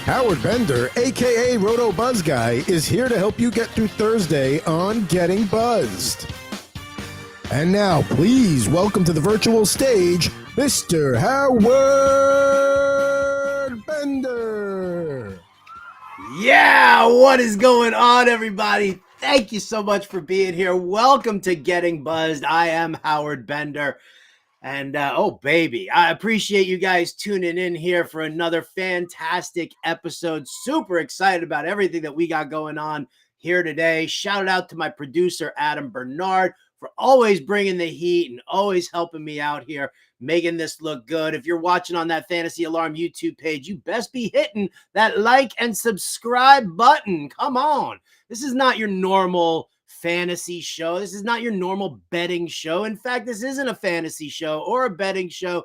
Howard Bender, a.k.a. Roto Buzz Guy, is here to help you get through Thursday on Getting Buzzed. And now, please welcome to the virtual stage, Mr. Howard Bender. Yeah, what is going on, everybody? Thank you so much for being here. Welcome to Getting Buzzed. I am Howard Bender. And, oh, baby, I appreciate you guys tuning in here for another fantastic episode. Super excited about everything that we got going on here today. Shout out to my producer, Adam Bernard, for always bringing the heat and always helping me out here, making this look good. If you're watching on that Fantasy Alarm YouTube page, you best be hitting that like and subscribe button. Come on. This is not your normal fantasy show. This is not your normal betting show. In fact, this isn't a fantasy show or a betting show.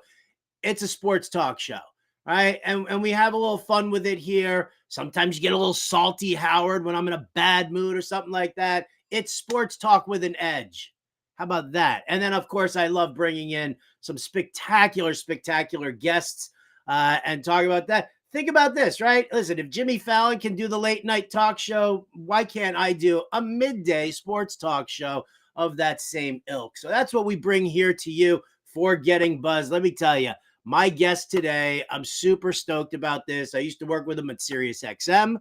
It's a sports talk show, right? And we have a little fun with it here. Sometimes you get a little salty, Howard, when I'm in a bad mood or something like that. It's sports talk with an edge. How about that? And then, of course, I love bringing in some spectacular guests and talk about that. Think about this, right? Listen, if Jimmy Fallon can do the late night talk show, why can't I do a midday sports talk show of that same ilk? So that's what we bring here to you for Getting Buzzed. Let me tell you, my guest today, I'm super stoked about this. I used to work with him at SiriusXM.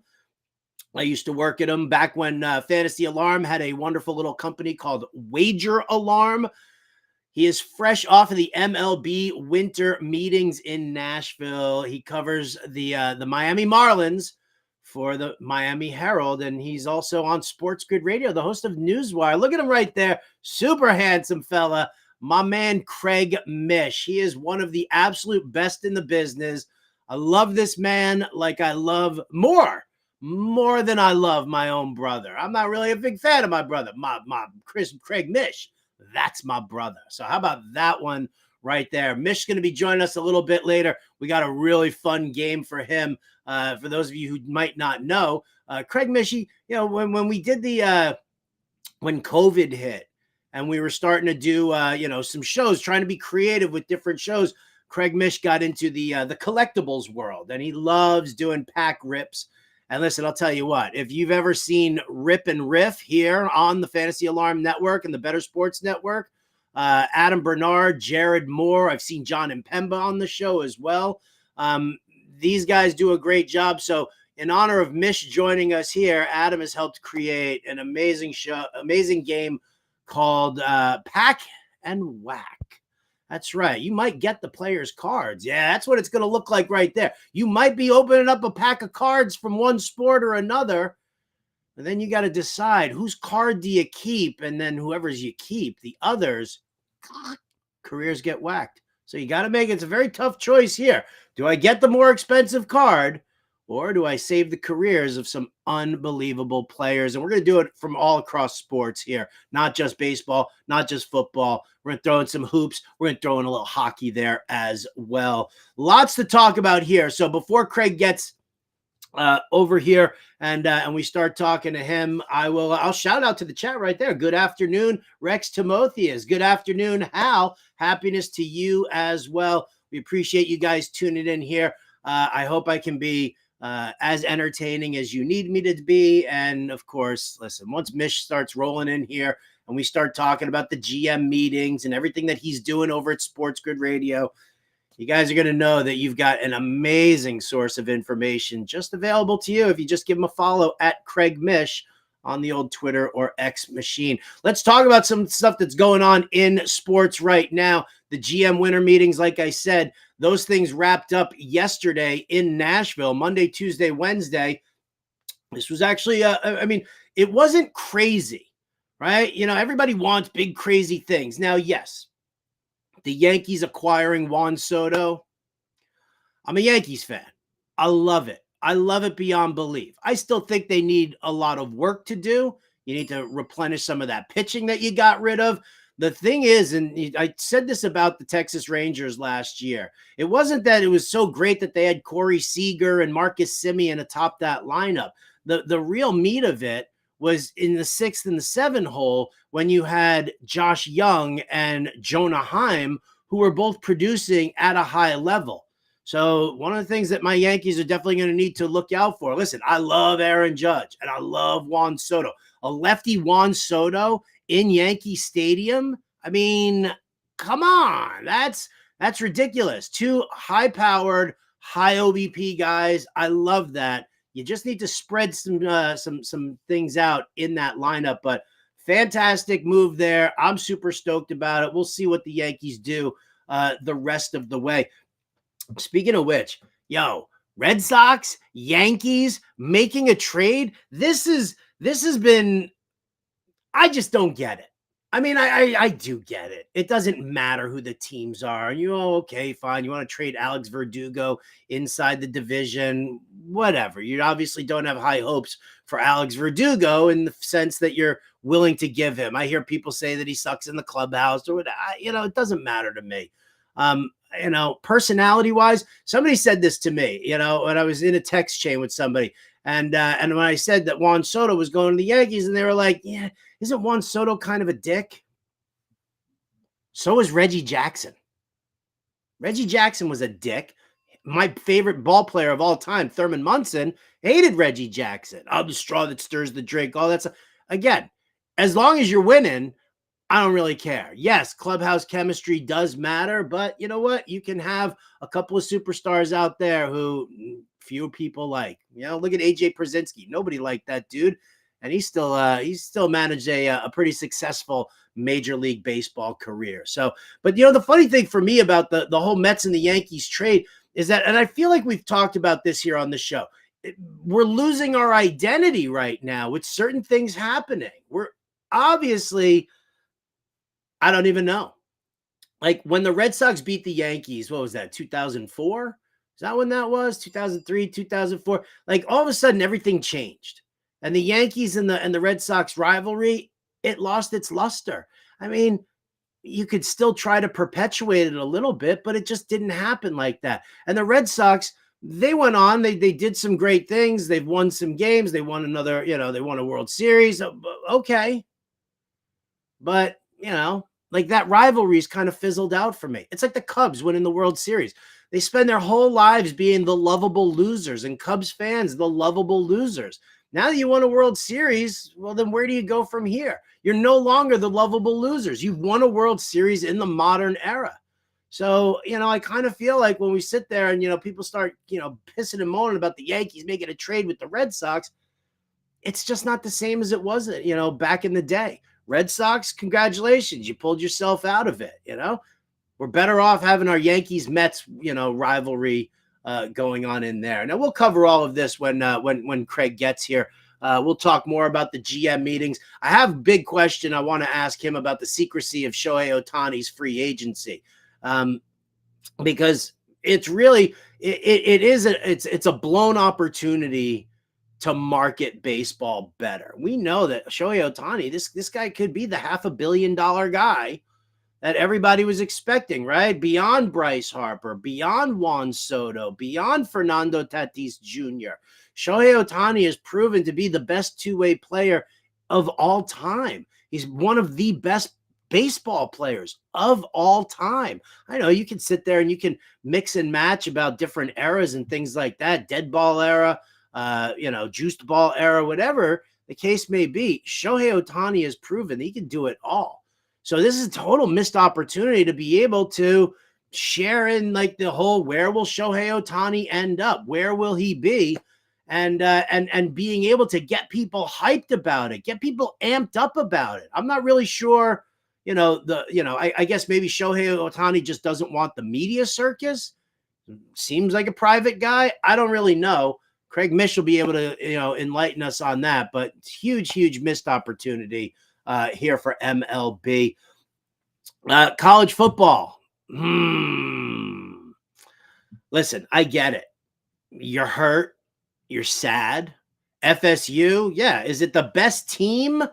I used to work at him back when Fantasy Alarm had a wonderful little company called Wager Alarm. He is fresh off of the MLB Winter Meetings in Nashville. He covers the Miami Marlins for the Miami Herald, and he's also on Sports Grid Radio, the host of Newswire. Look at him right there. Super handsome fella. My man, Craig Mish. He is one of the absolute best in the business. I love this man like I love more than I love my own brother. I'm not really a big fan of my brother, my Craig Mish. That's my brother. So how about that one right there? Mish is going to be joining us a little bit later. We got a really fun game for him. For those of you who might not know, Craig Mish, when we did when COVID hit and we were starting to do, some shows, trying to be creative with different shows, Craig Mish got into the collectibles world, and he loves doing pack rips. And listen, I'll tell you what, if you've ever seen Rip and Riff here on the Fantasy Alarm Network and the Better Sports Network, Adam Bernard, Jared Moore, I've seen John Impemba on the show as well. These guys do a great job. So in honor of Mish joining us here, Adam has helped create an amazing game called Pack and Whack. That's right. You might get the players' cards. Yeah, that's what it's going to look like right there. You might be opening up a pack of cards from one sport or another, and then you got to decide whose card do you keep, and then whoever's you keep, the others, careers get whacked. So you got to make it. It's a very tough choice here. Do I get the more expensive card, or do I save the careers of some unbelievable players? And we're going to do it from all across sports here, not just baseball, not just football. We're going to throw in some hoops. We're going to throw in a little hockey there as well. Lots to talk about here. So before Craig gets over here and we start talking to him, I'll shout out to the chat right there. Good afternoon, Rex Timotheus. Good afternoon, Hal. Happiness to you as well. We appreciate you guys tuning in here. I hope I can be as entertaining as you need me to be. And of course, listen, once Mish starts rolling in here and we start talking about the GM meetings and everything that he's doing over at Sports Grid Radio, you guys are going to know that you've got an amazing source of information just available to you if you just give him a follow at Craig Mish on the old Twitter or X machine. Let's talk about some stuff that's going on in sports right now. The GM winter meetings, like I said, those things wrapped up yesterday in Nashville, Monday, Tuesday, Wednesday. This was actually, it wasn't crazy, right? Everybody wants big, crazy things. Now, yes, the Yankees acquiring Juan Soto. I'm a Yankees fan. I love it. I love it beyond belief. I still think they need a lot of work to do. You need to replenish some of that pitching that you got rid of. The thing is, and I said this about the Texas Rangers last year, it wasn't that it was so great that they had Corey Seager and Marcus Semien atop that lineup. The real meat of it was in the 6th and the 7 hole when you had Josh Young and Jonah Heim, who were both producing at a high level. So one of the things that my Yankees are definitely going to need to look out for. Listen, I love Aaron Judge and I love Juan Soto. A lefty Juan Soto in Yankee Stadium. I mean, come on. That's ridiculous. Two high-powered, high OBP guys. I love that. You just need to spread some things out in that lineup, but fantastic move there. I'm super stoked about it. We'll see what the Yankees do the rest of the way. Speaking of which, Red Sox, Yankees making a trade. This has been, I just don't get it. I mean, I do get it. It doesn't matter who the teams are. Okay, fine. You want to trade Alex Verdugo inside the division, whatever. You obviously don't have high hopes for Alex Verdugo in the sense that you're willing to give him. I hear people say that he sucks in the clubhouse or whatever. It doesn't matter to me. Personality wise, somebody said this to me, when I was in a text chain with somebody. And when I said that Juan Soto was going to the Yankees, and they were like, yeah, isn't Juan Soto kind of a dick? So is Reggie Jackson. Reggie Jackson was a dick. My favorite ball player of all time, Thurman Munson, hated Reggie Jackson. I'm the straw that stirs the drink, all that stuff. Again, as long as you're winning, I don't really care. Yes, clubhouse chemistry does matter, but you know what? You can have a couple of superstars out there who few people like. Look at AJ Przinsky. Nobody liked that dude, and he's still managed a pretty successful Major League Baseball career. So, but the funny thing for me about the whole Mets and the Yankees trade is that, and I feel like we've talked about this here on the show, we're losing our identity right now with certain things happening. We're obviously, I don't even know. Like when the Red Sox beat the Yankees, what was that, 2004? Is that when that was? 2003, 2004? Like all of a sudden everything changed. And the Yankees and the Red Sox rivalry, it lost its luster. I mean, you could still try to perpetuate it a little bit, but it just didn't happen like that. And the Red Sox, they went on, they did some great things. They've won some games. They won another, they won a World Series. Okay. But, like that rivalry's kind of fizzled out for me. It's like the Cubs winning the World Series. They spend their whole lives being the lovable losers, and Cubs fans, the lovable losers. Now that you won a World Series, well, then where do you go from here? You're no longer the lovable losers. You've won a World Series in the modern era. So, I kind of feel like when we sit there and, people start, pissing and moaning about the Yankees making a trade with the Red Sox, it's just not the same as it was, back in the day. Red Sox, congratulations. You pulled yourself out of it, We're better off having our Yankees-Mets, rivalry going on in there. Now, we'll cover all of this when Craig gets here. We'll talk more about the GM meetings. I have a big question I want to ask him about the secrecy of Shohei Ohtani's free agency, because it's really it's a blown opportunity to market baseball better. We know that Shohei Ohtani, this guy could be the $500 million guy that everybody was expecting, right? Beyond Bryce Harper, beyond Juan Soto, beyond Fernando Tatis Jr. Shohei Ohtani has proven to be the best two-way player of all time. He's one of the best baseball players of all time. I know you can sit there and you can mix and match about different eras and things like that, dead ball era, juiced ball era, whatever the case may be. Shohei Ohtani has proven that he can do it all. So this is a total missed opportunity to be able to share in like the whole, where will Shohei Ohtani end up? Where will he be? And being able to get people hyped about it, get people amped up about it. I'm not really sure, I guess maybe Shohei Ohtani just doesn't want the media circus. Seems like a private guy. I don't really know. Craig Mish will be able to, enlighten us on that, but huge missed opportunity here for MLB. College football. Listen, I get it. You're hurt. You're sad. FSU, yeah. Is it the best team,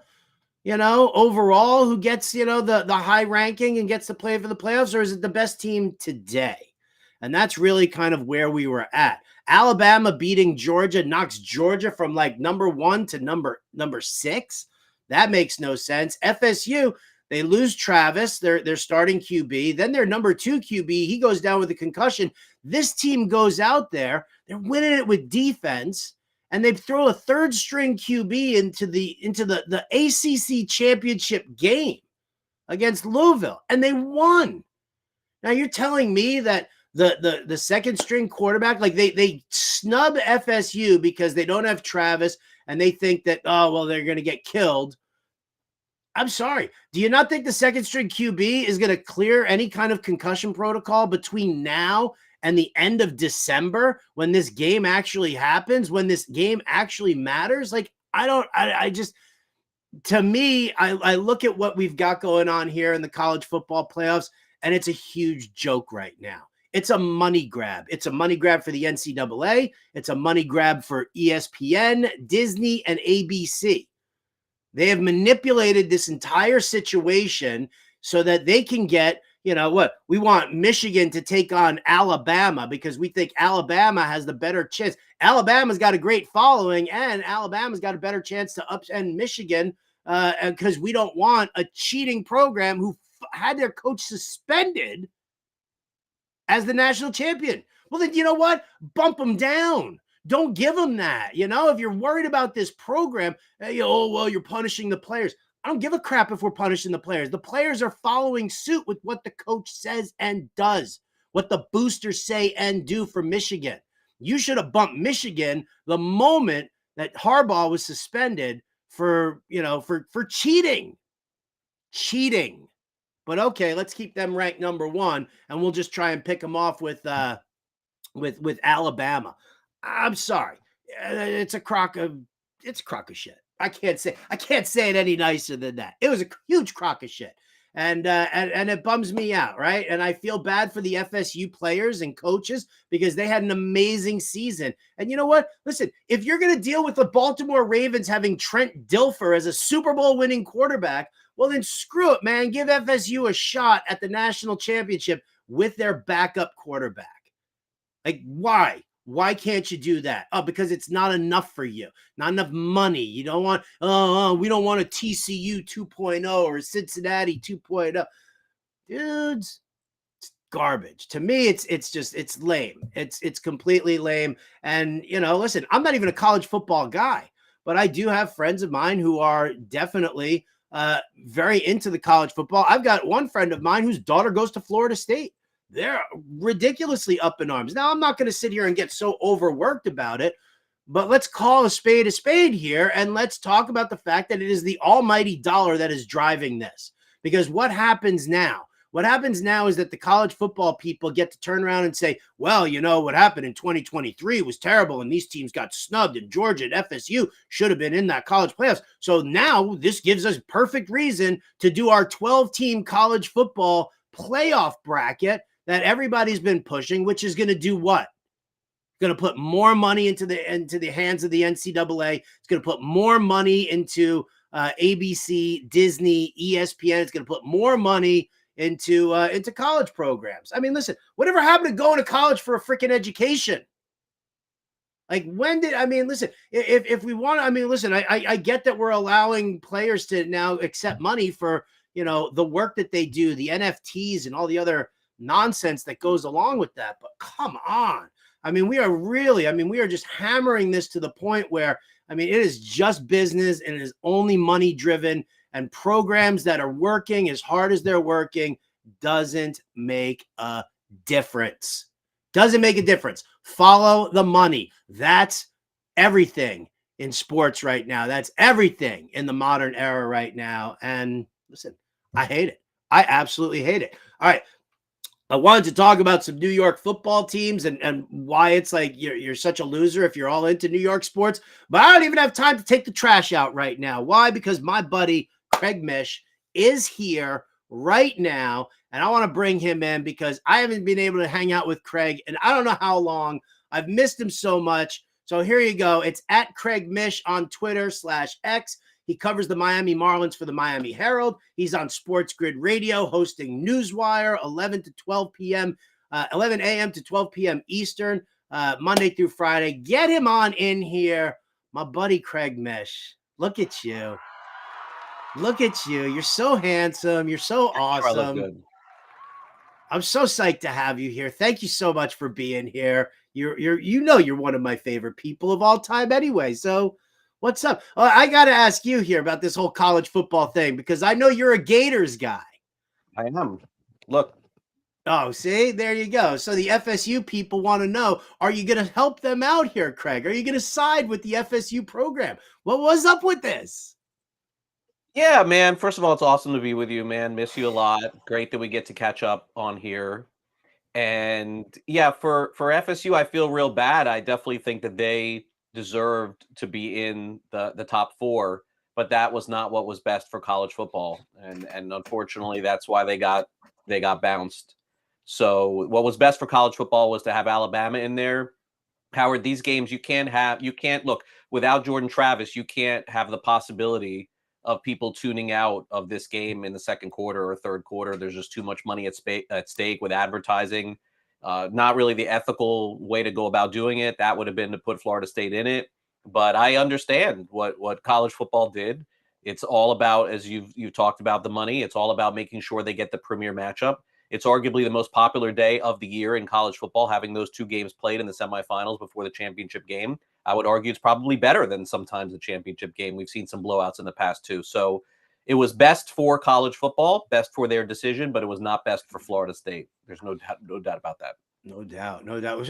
overall who gets, the high ranking and gets to play for the playoffs, or is it the best team today? And that's really kind of where we were at. Alabama beating Georgia knocks Georgia from like number 1 to number 6. That makes no sense. FSU, They lose Travis, their starting QB. Then their number 2 QB, he goes down with a concussion. This team goes out there, they're winning it with defense, and they throw a third string QB into the ACC championship game against Louisville, and they won. Now you're telling me that the second string quarterback, like they snub FSU because they don't have Travis and they think that, oh, well, they're going to get killed. I'm sorry. Do you not think the second string QB is going to clear any kind of concussion protocol between now and the end of December when this game actually happens, when this game actually matters? Like, I just, to me, I look at what we've got going on here in the college football playoffs, and it's a huge joke right now. It's a money grab. It's a money grab for the NCAA. It's a money grab for ESPN, Disney, and ABC. They have manipulated this entire situation so that they can get, what? We want Michigan to take on Alabama because we think Alabama has the better chance. Alabama's got a great following, and Alabama's got a better chance to upend Michigan because we don't want a cheating program who had their coach suspended as the national champion. Well, then you know what? Bump them down. Don't give them that. If you're worried about this program, you're punishing the players. I don't give a crap if we're punishing the players. The players are following suit with what the coach says and does, what the boosters say and do for Michigan. You should have bumped Michigan the moment that Harbaugh was suspended for cheating. Cheating. But okay, let's keep them ranked number 1, and we'll just try and pick them off with Alabama. I'm sorry. It's a crock of shit. I can't say it any nicer than that. It was a huge crock of shit. And it bums me out, right? And I feel bad for the FSU players and coaches because they had an amazing season. And you know what? Listen, if you're going to deal with the Baltimore Ravens having Trent Dilfer as a Super Bowl winning quarterback, well, then screw it, man. Give FSU a shot at the national championship with their backup quarterback. Like, why? Why can't you do that? Oh, because it's not enough for you. Not enough money. You don't want, we don't want a TCU 2.0 or a Cincinnati 2.0. Dudes, it's garbage. To me, it's lame. It's completely lame. And, listen, I'm not even a college football guy, but I do have friends of mine who are definitely very into the college football. I've got one friend of mine whose daughter goes to Florida State. They're ridiculously up in arms. Now, I'm not going to sit here and get so overworked about it, but let's call a spade here, and let's talk about the fact that it is the almighty dollar that is driving this. Because what happens now? What happens now is that the college football people get to turn around and say, well, what happened in 2023 was terrible, and these teams got snubbed, and Georgia and FSU should have been in that college playoffs. So now this gives us perfect reason to do our 12-team college football playoff bracket that everybody's been pushing, which is going to do what? Going to put more money into the hands of the NCAA. It's going to put more money into ABC, Disney, ESPN. It's going to put more money into college programs. I mean, listen, whatever happened to going to college for a freaking education? Like, listen, if we want to, listen, I get that we're allowing players to now accept money for, the work that they do, the NFTs and all the other nonsense that goes along with that. But come on. We are just hammering this to the point where, it is just business and it is only money driven, and programs that are working as hard as they're working doesn't make a difference. Doesn't make a difference. Follow the money. That's everything in sports right now. That's everything in the modern era right now. And listen, I hate it. I absolutely hate it. All right. I wanted to talk about some New York football teams and why it's like you're such a loser if you're all into New York sports. But I don't even have time to take the trash out right now. Why? Because my buddy Craig Mish is here right now, and I want to bring him in because I haven't been able to hang out with Craig, and I don't know how long. I've missed him so much. So here you go. It's at Craig Mish on Twitter/X. He covers the Miami Marlins for the Miami Herald. He's on Sports Grid Radio hosting Newswire 11 a.m. to 12 p.m. Eastern, Monday through Friday. Get him on in here. My buddy Craig Mish. Look at you. Look at you. You're so handsome. You're so Sure, I look awesome. good. I'm so psyched to have you here. Thank you so much for being here. You're one of my favorite people of all time anyway. So what's up? I got to ask you here about this whole college football thing because I know you're a Gators guy. I am. Look. Oh, see, there you go. So the FSU people want to know, are you going to help them out here, Craig? Are you going to side with the FSU program? What was up with this? Yeah, man. First of all, it's awesome to be with you, man. Miss you a lot. Great that we get to catch up on here. And yeah, for FSU, I feel real bad. I definitely think that they deserved to be in the top four, but that was not what was best for college football. And unfortunately, that's why they got bounced. So what was best for college football was to have Alabama in there. Howard, these games you can't look without Jordan Travis, you can't have the possibility of people tuning out of this game in the second quarter or third quarter. There's just too much money at stake with advertising. Not really the ethical way to go about doing it. That would have been to put Florida State in it. But I understand what college football did. It's all about, as you've talked about, the money. It's all about making sure they get the premier matchup. It's arguably the most popular day of the year in college football, having those two games played in the semifinals before the championship game. I would argue it's probably better than sometimes the championship game. We've seen some blowouts in the past too. So it was best for college football, best for their decision, but it was not best for Florida State. There's no doubt about that. No doubt, no doubt.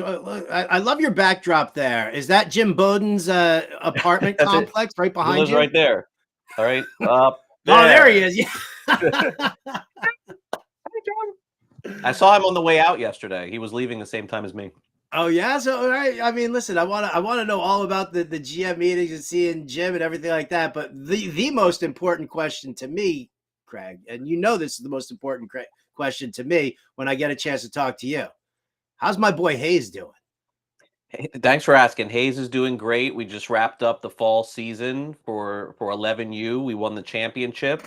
I love your backdrop there. Is that Jim Bowden's apartment complex right behind lives you? Right there. All right. There. Oh, there he is. Yeah. I saw him on the way out yesterday. He was leaving the same time as me. Oh yeah, so all right. I mean, listen, I want to know all about the GM meetings and seeing Jim and everything like that. But the most important question to me, Craig, and you know this is the most important question to me when I get a chance to talk to you. How's my boy Hayes doing? Hey, thanks for asking. Hayes is doing great. We just wrapped up the fall season for 11U. We won the championship.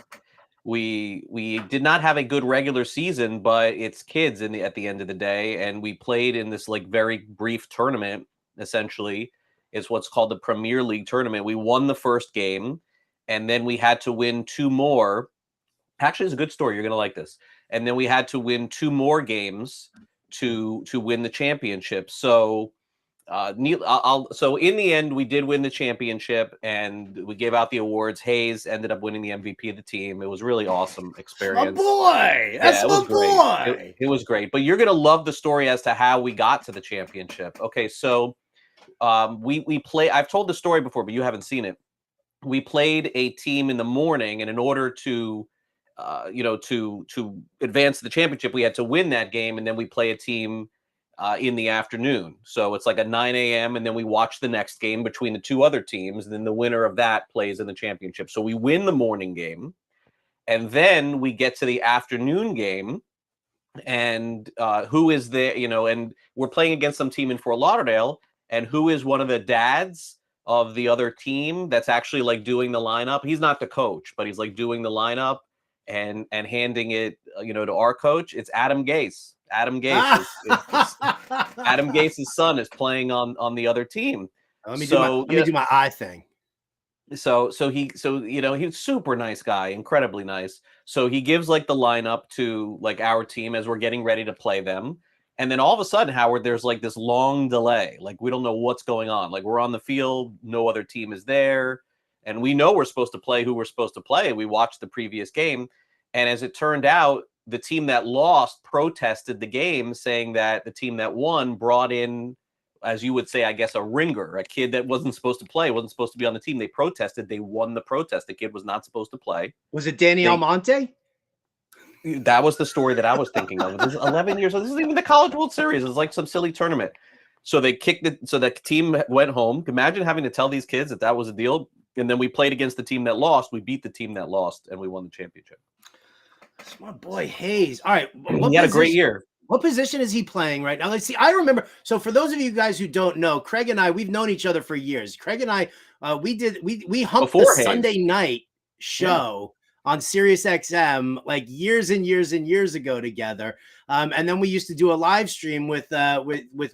We did not have a good regular season, but it's kids at the end of the day, and we played in this like very brief tournament. Essentially, it's what's called the Premier League tournament. We won the first game, and then we had to win two more. Actually, it's a good story. You're gonna like this. And then we had to win two more games to win the championship. So so in the end, we did win the championship and we gave out the awards. Hayes ended up winning the MVP of the team. It was really awesome experience. My boy, that's my boy. It was great. But you're gonna love the story as to how we got to the championship. Okay, so we play. I've told the story before, but you haven't seen it. We played a team in the morning, and in order to to advance the championship, we had to win that game, and then we play a team in the afternoon. So it's like a 9 a.m. and then we watch the next game between the two other teams. And then the winner of that plays in the championship. So we win the morning game. And then we get to the afternoon game. And who is there, and we're playing against some team in Fort Lauderdale. And who is one of the dads of the other team that's actually like doing the lineup? He's not the coach, but he's like doing the lineup and handing it, to our coach. It's Adam Gase. Adam Gase Adam Gase's son is playing on the other team. Let me do my eye thing. So he's super nice guy, incredibly nice. So he gives like the lineup to like our team as we're getting ready to play them. And then all of a sudden, Howard, there's like this long delay. Like we don't know what's going on. Like we're on the field, no other team is there. And we know we're supposed to play who we're supposed to play. We watched the previous game. And as it turned out, the team that lost protested the game, saying that the team that won brought in, as you would say, I guess, a ringer, a kid that wasn't supposed to play, wasn't supposed to be on the team. They protested. They won the protest. The kid was not supposed to play. Was it Danny Almonte? That was the story that I was thinking of. This is 11 years old. This isn't even the College World Series. It's like some silly tournament. So they kicked it. So the team went home. Imagine having to tell these kids that was a deal. And then we played against the team that lost. We beat the team that lost, and we won the championship. It's my boy Hayes. All right. He had a great year. What position is he playing right now? Let's see. I remember. So for those of you guys who don't know, Craig and I, we've known each other for years. Craig and I, we humped the Sunday night show on Sirius XM like years and years and years ago together. And then we used to do a live stream with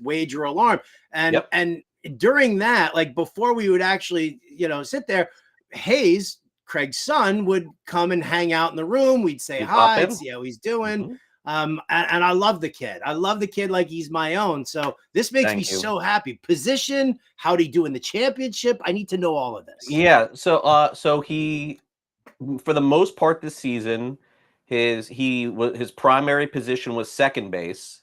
Wager Alarm. And during that, like before we would actually, sit there, Hayes Craig's son would come and hang out in the room. We'd say You pop hi, in? see how he's doing. Mhm. And I love the kid. I love the kid like he's my own. So this makes me Thank you. so happy. Position, how'd he do in the championship? I need to know all of this. Yeah. So he, for the most part this season, his primary position was second base,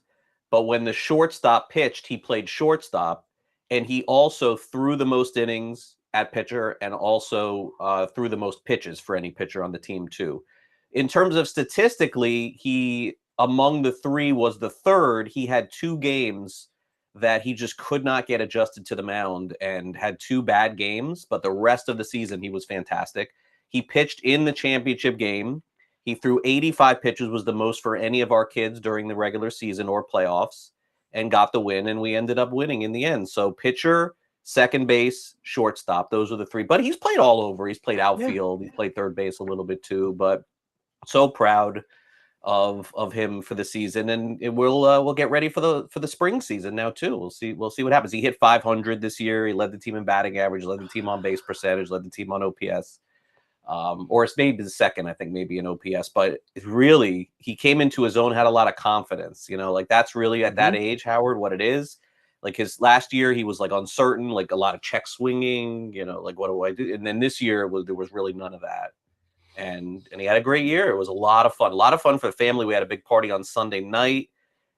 but when the shortstop pitched, he played shortstop, and he also threw the most innings at pitcher, and also threw the most pitches for any pitcher on the team too. In terms of statistically, he among the three was the third. He had 2 games that he just could not get adjusted to the mound and had 2 bad games, but the rest of the season he was fantastic. He pitched in the championship game. He threw 85 pitches, was the most for any of our kids during the regular season or playoffs, and got the win, and we ended up winning in the end. So pitcher, second base, shortstop, those are the 3. But he's played all over. He's played outfield. He's played third base a little bit too, but so proud of him for the season, and we'll get ready for the spring season now too. We'll see what happens. He hit 500 this year. He led the team in batting average, led the team on base percentage, led the team on OPS. Or it's maybe the second, I think, maybe in OPS, but really he came into his own, had a lot of confidence, like that's really at that age, Howard, what it is. Like his last year, he was like uncertain, like a lot of check swinging, like what do I do? And then this year there was really none of that. And he had a great year. It was a lot of fun for the family. We had a big party on Sunday night,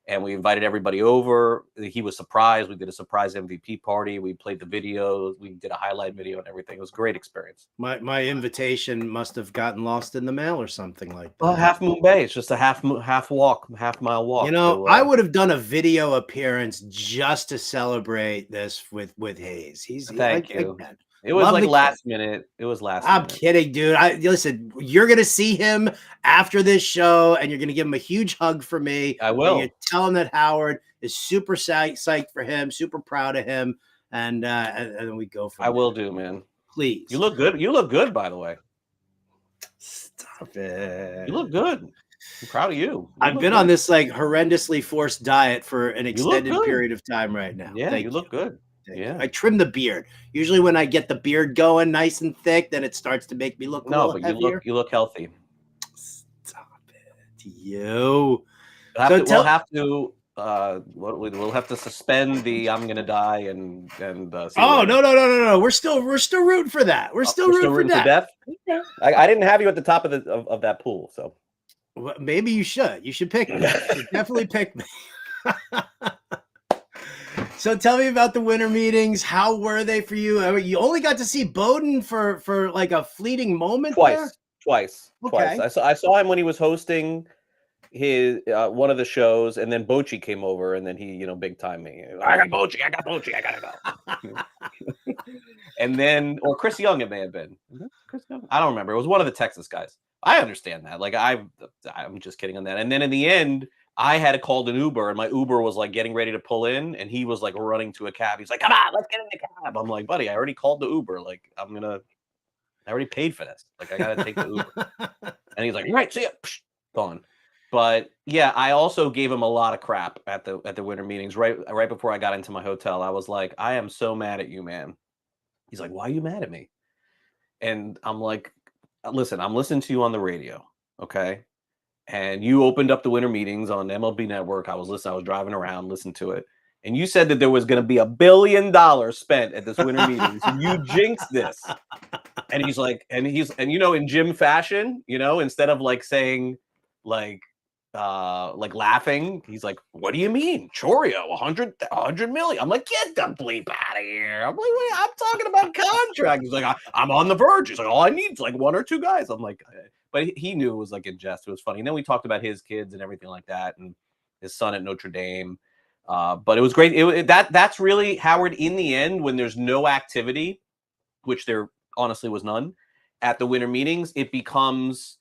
and we invited everybody over. He was surprised. We did a surprise MVP party. We played the video. We did a highlight video and everything. It was a great experience. My invitation must have gotten lost in the mail or something like that. Well, Half Moon Bay. It's just a half mile walk. I would have done a video appearance just to celebrate this with Hayes. Thank you. Again, it was love like the last kid. minute. It was last I'm minute. kidding, dude. Listen, you're gonna see him after this show, and you're gonna give him a huge hug for me. I will. You tell him that Howard is super psyched for him, super proud of him, and then we go from I will there. do, man. Please. You look good. You look good, by the way. Stop it. You look good. I'm proud of you. I've been on this like horrendously forced diet for an extended good. period of time right now. Yeah, Thank you look good. Thank Yeah. you. I trim the beard. Usually when I get the beard going nice and thick, then it starts to make me look a little heavier. you look healthy. Stop it. You. We'll have to suspend the I'm gonna die and see no. We're still rooting for that. We're still rooting for that. To death? I didn't have you at the top of that pool, so Well, maybe you should. You should pick me. You should definitely pick me. So tell me about the winter meetings. How were they for you? I mean, you only got to see Bowden for like a fleeting moment. Twice. I saw him when he was hosting his one of the shows, and then Bochy came over, and then he big time me. I got Bochy, I gotta go. And then, or Chris Young, it may have been. Chris Young? I don't remember. It was one of the Texas guys. I understand that. Like I'm just kidding on that. And then in the end, I had to call an Uber, and my Uber was like getting ready to pull in, and he was like running to a cab. He's like, "Come on, let's get in the cab." I'm like, "Buddy, I already called the Uber. Like, I already paid for this. Like, I gotta take the Uber." And he's like, "All right, see ya." Psh, gone. But yeah, I also gave him a lot of crap at the winter meetings. Right before I got into my hotel, I was like, "I am so mad at you, man." He's like, "Why are you mad at me?" And I'm like, "Listen, I'm listening to you on the radio, okay? And you opened up the winter meetings on MLB Network. I was listening. I was driving around, listening to it. And you said that there was going to be $1 billion spent at this winter meetings. And you jinxed this." And he's like, and in Jim fashion, instead of like saying like laughing, he's like, "What do you mean? Choreo, 100 million. I'm like, "Get the bleep out of here." I'm like, "Wait, I'm talking about contract." He's like, I'm on the verge. He's like, "All I need is like 1 or 2 guys." I'm like, but he knew it was like in jest. It was funny. And then we talked about his kids and everything like that, and his son at Notre Dame. But it was great. That's really, Howard, in the end, when there's no activity, which there honestly was none at the winter meetings, it becomes,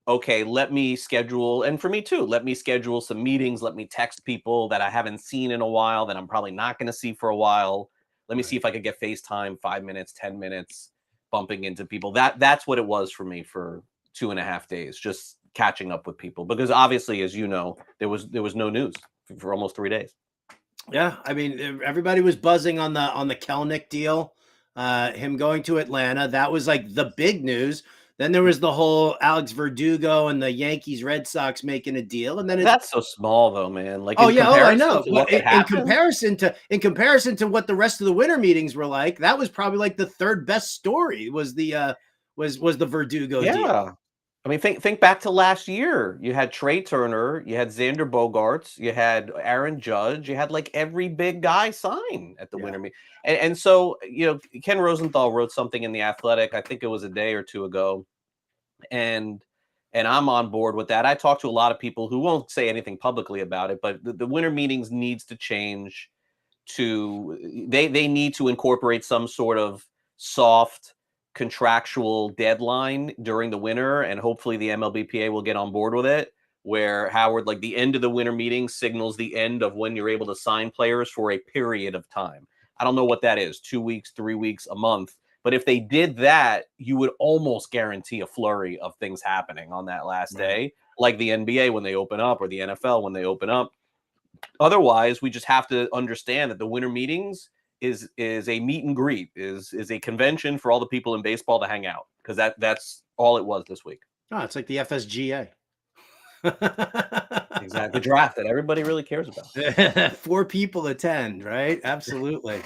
okay, let me schedule, and for me too, let me schedule some meetings. Let me text people that I haven't seen in a while, that I'm probably not going to see for a while. Let me see if I could get FaceTime 5 minutes, 10 minutes, bumping into people. That's what it was for me for 2.5 days, just catching up with people, because obviously, as you know, there was no news for almost 3 days. Yeah, I mean, everybody was buzzing on the Kelnick deal, him going to Atlanta. That was like the big news. Then there was the whole Alex Verdugo and the Yankees Red Sox making a deal, and then That's so small though, man. Like oh in yeah, oh I comparison know, to but what could happen. in comparison to what the rest of the winter meetings were like, that was probably like the third best story was the was the Verdugo deal. Yeah. I mean, think back to last year. You had Trey Turner, you had Xander Bogaerts, you had Aaron Judge, you had like every big guy sign at the Yeah. winter meeting. And so, Ken Rosenthal wrote something in the Athletic, I think it was a day or two ago, and I'm on board with that. I talked to a lot of people who won't say anything publicly about it, but the winter meetings needs to change to they need to incorporate some sort of soft contractual deadline during the winter, and hopefully the MLBPA will get on board with it, where Howard, like the end of the winter meeting signals the end of when you're able to sign players for a period of time. I don't know what that is, 2 weeks, 3 weeks, a month. But if they did that, you would almost guarantee a flurry of things happening on that last day, like the NBA when they open up or the NFL when they open up. Otherwise, we just have to understand that the winter meetings is a meet and greet, is a convention for all the people in baseball to hang out, because that's all it was this week. Oh, it's like the FSGA. Exactly. The draft that everybody really cares about. 4 people attend, right? Absolutely.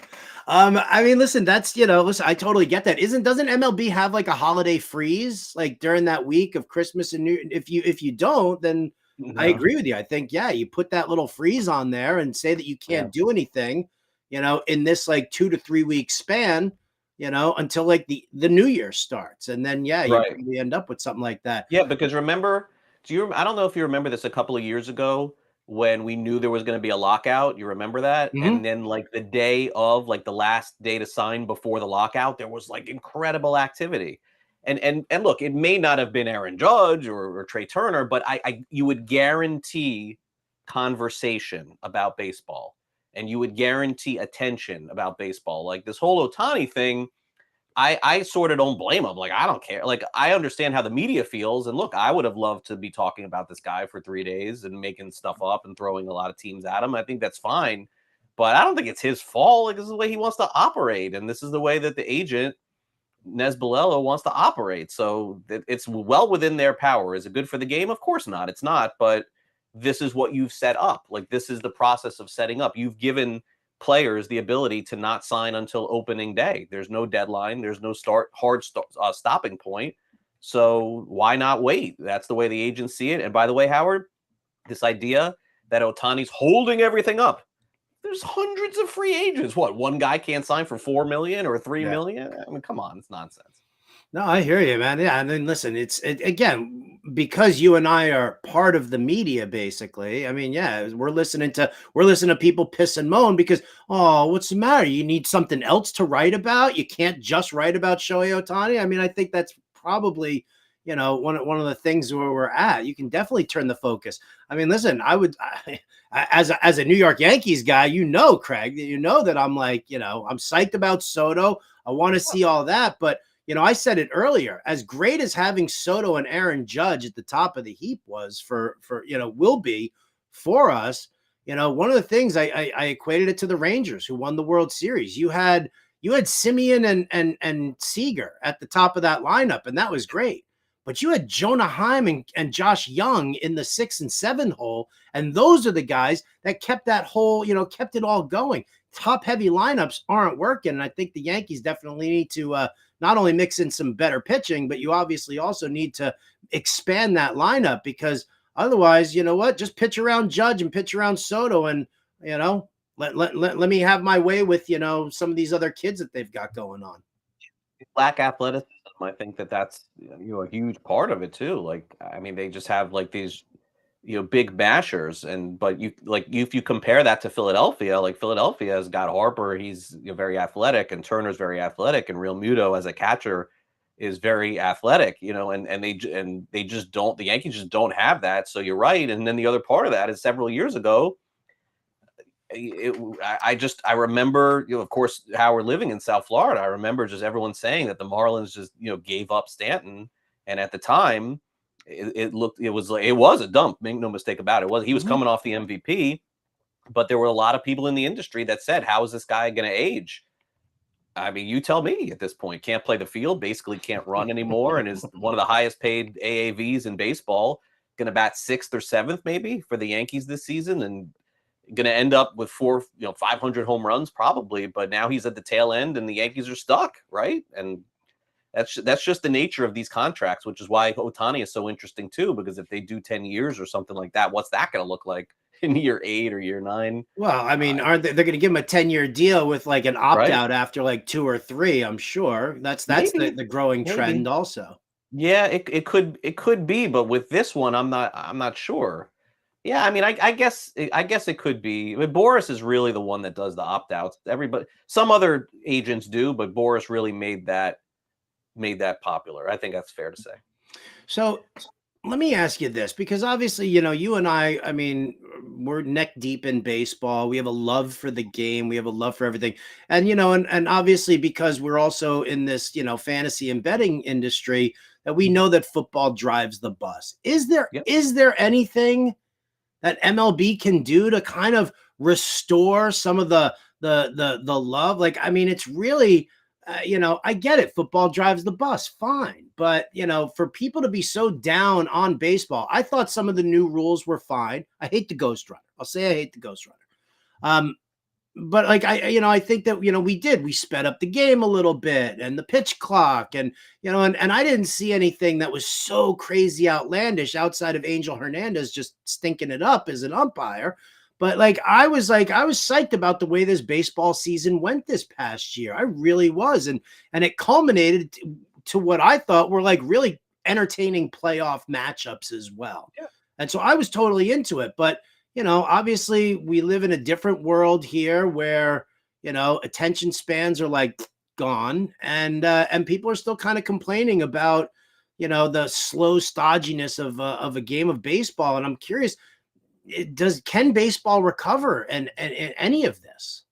I mean, listen, that's listen, I totally get that. Doesn't MLB have like a holiday freeze like during that week of Christmas and New? If you don't, then I No. agree with you. I think you put that little freeze on there and say that you can't do anything, in this like 2 to 3 week span, until like the new year starts, and then you Right. probably end up with something like that. Yeah, because remember, I don't know if you remember this a couple of years ago when we knew there was going to be a lockout. You remember that? Mhm. And then like the day of, like the last day to sign before the lockout, there was like incredible activity. And look, it may not have been Aaron Judge or Trey Turner, but you would guarantee conversation about baseball, and you would guarantee attention about baseball. Like this whole Ohtani thing, I sort of don't blame him. Like, I don't care. Like, I understand how the media feels. And look, I would have loved to be talking about this guy for 3 days and making stuff up and throwing a lot of teams at him. I think that's fine. But I don't think it's his fault. Like, this is the way he wants to operate. And this is the way that the agent, Nes Balello, wants to operate. So it's well within their power. Is it good for the game? Of course not. It's not. But this is what you've set up. Like, this is the process of setting up. You've given players the ability to not sign until opening day. There's no deadline. There's no stopping point. So why not wait? That's the way the agents see it. And by the way, Howard, this idea that Ohtani's holding everything up, there's hundreds of free agents. What, one guy can't sign for $4 million or $3 million? I mean, come on, it's nonsense. No, I hear you, man. Yeah, and then listen, again, because you and I are part of the media, basically. I mean, we're listening to people piss and moan because, oh, what's the matter? You need something else to write about. You can't just write about Shohei Ohtani. I mean, I think that's probably one of the things where we're at. You can definitely turn the focus. I mean, listen, as a New York Yankees guy, Craig, that I'm like, I'm psyched about Soto. I want to see all that, but. I said it earlier, as great as having Soto and Aaron Judge at the top of the heap was will be for us, one of the things I equated it to the Rangers who won the World Series. You had Simeon and Seager at the top of that lineup, and that was great. But you had Jonah Heim and Josh Young in the 6 and 7 hole, and those are the guys that kept that whole, kept it all going. Top heavy lineups aren't working, and I think the Yankees definitely need to not only mix in some better pitching, but you obviously also need to expand that lineup, because otherwise, just pitch around Judge and pitch around Soto, and let me have my way with some of these other kids that they've got going on. Black athleticism, I think that's a huge part of it too. Like, I mean, they just have like these big mashers, but if you compare that to Philadelphia, like Philadelphia has got Harper, he's very athletic, and Turner's very athletic, and Real Muto as a catcher is very athletic, and they just don't, the Yankees just don't have that. So you're right. And then the other part of that is several years ago, I remember, of course, Howard living in South Florida, I remember just everyone saying that the Marlins just gave up Stanton, and at the time it was a dump. Make no mistake about it. He was coming off the MVP, but there were a lot of people in the industry that said, "How is this guy going to age?" I mean, you tell me at this point. Can't play the field, basically can't run anymore, and is one of the highest paid AAVs in baseball. Going to bat 6th or 7th maybe for the Yankees this season, and going to end up with 500 home runs probably. But now he's at the tail end, and the Yankees are stuck, right? And that's just the nature of these contracts, which is why Ohtani is so interesting too. Because if they do 10 years or something like that, what's that going to look like in year 8 or year 9? Well, I mean, aren't they're going to give him a 10-year deal with like an opt Right? out after like 2 or 3? I'm sure that's Maybe, the growing maybe. trend also. Yeah, it could be, but with this one, I'm not sure. Yeah, I mean, I guess it could be. But Boris is really the one that does the opt outs. Everybody, some other agents do, but Boris really made that popular. I think that's fair to say. So let me ask you this, because obviously, you and I mean, we're neck deep in baseball. We have a love for the game. We have a love for everything. And, and obviously because we're also in this, fantasy and betting industry, that we know that football drives the bus. Is there Yep. is there anything that MLB can do to kind of restore some of the love? Like, I mean, it's really I get it. Football drives the bus, fine. But, for people to be so down on baseball, I thought some of the new rules were fine. I hate the Ghost Runner. I'll say I hate the Ghost Runner. But like I think that we sped up the game a little bit, and the pitch clock, and and I didn't see anything that was so crazy outlandish outside of Angel Hernandez just stinking it up as an umpire. But I was psyched about the way this baseball season went this past year. I really was, and it culminated to what I thought were like really entertaining playoff matchups as well. Yeah. And so I was totally into it, but obviously we live in a different world here where, attention spans are like gone, and people are still kind of complaining about, the slow stodginess of a game of baseball. And I'm curious, can baseball recover and any of this?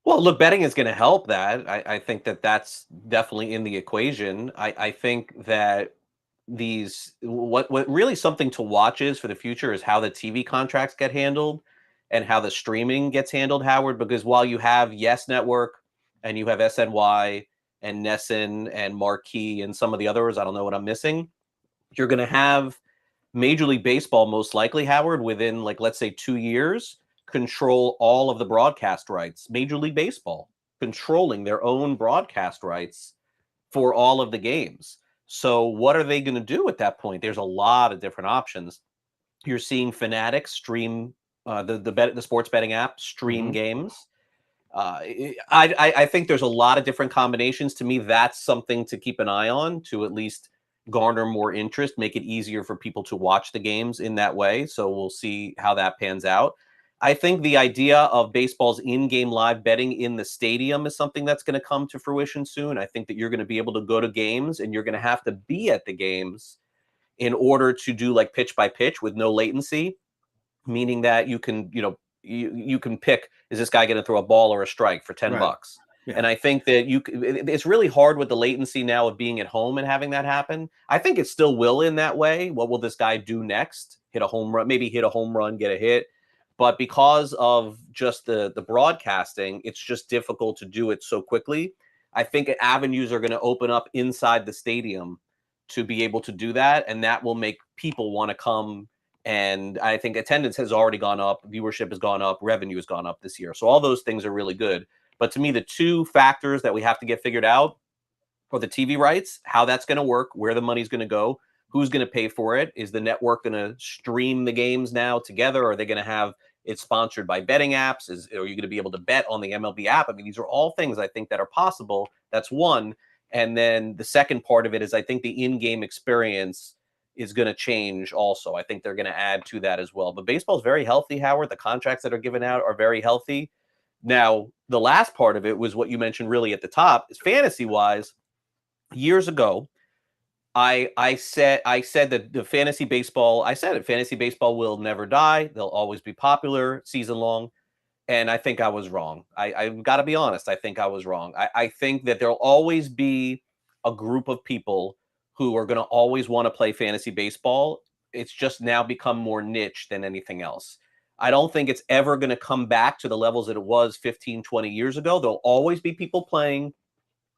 Well, look, betting is going to help that. I think that's definitely in the equation. I think that what really something to watch is for the future is how the TV contracts get handled and how the streaming gets handled, Howard, because while you have Yes Network and you have SNY and Nesson and Marquee and some of the others, I don't know what I'm missing, you're going to have Major League Baseball most likely, Howard, within like, let's say 2 years, control all of the broadcast rights. Major League Baseball controlling their own broadcast rights for all of the games. So what are they going to do at that point? There's a lot of different options. You're seeing Fanatics stream the sports betting app stream games. I think there's a lot of different combinations. To me, that's something to keep an eye on to at least garner more interest, make it easier for people to watch the games in that way. So we'll see how that pans out. I think the idea of baseball's in-game live betting in the stadium is something that's going to come to fruition soon. I think that you're going to be able to go to games and you're going to have to be at the games in order to do like pitch by pitch with no latency, meaning that you can, you can pick, is this guy going to throw a ball or a strike for 10 Right. bucks? Yeah. And I think that it's really hard with the latency now of being at home and having that happen. I think it still will in that way. What will this guy do next? Hit a home run, maybe hit a home run, get a hit. But because of just the broadcasting, it's just difficult to do it so quickly. I think avenues are going to open up inside the stadium to be able to do that. And that will make people want to come. And I think attendance has already gone up. Viewership has gone up. Revenue has gone up this year. So all those things are really good. But to me, the two factors that we have to get figured out are the TV rights, how that's going to work, where the money's going to go, who's going to pay for it. Is the network going to stream the games now together? Or are they going to have it sponsored by betting apps? Are you going to be able to bet on the MLB app? I mean, these are all things I think that are possible. That's one. And then the second part of it is I think the in-game experience is going to change also. I think they're going to add to that as well. But baseball is very healthy, Howard. The contracts that are given out are very healthy. Now, the last part of it was what you mentioned really at the top is fantasy-wise. Years ago, I said that the fantasy baseball, fantasy baseball will never die. They'll always be popular season long. And I think I was wrong. I've got to be honest. I think I was wrong. I think that there'll always be a group of people who are going to always want to play fantasy baseball. It's just now become more niche than anything else. I don't think it's ever going to come back to the levels that it was 15, 20 years ago. There'll always be people playing.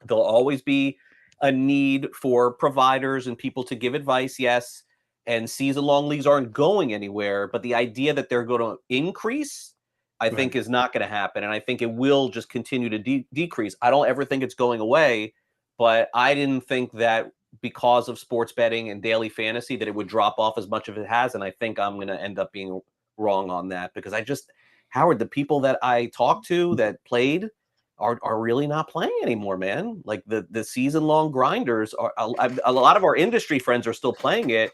There'll always be a need for providers and people to give advice, yes. And season-long leagues aren't going anywhere. But the idea that they're going to increase, I think, is not going to happen. And I think it will just continue to decrease. I don't ever think it's going away. But I didn't think that because of sports betting and daily fantasy that it would drop off as much as it has. And I think I'm going to end up being wrong on that because Howard, the people that I talked to that played are really not playing anymore, man. Like the season-long grinders are a lot of our industry friends are still playing it,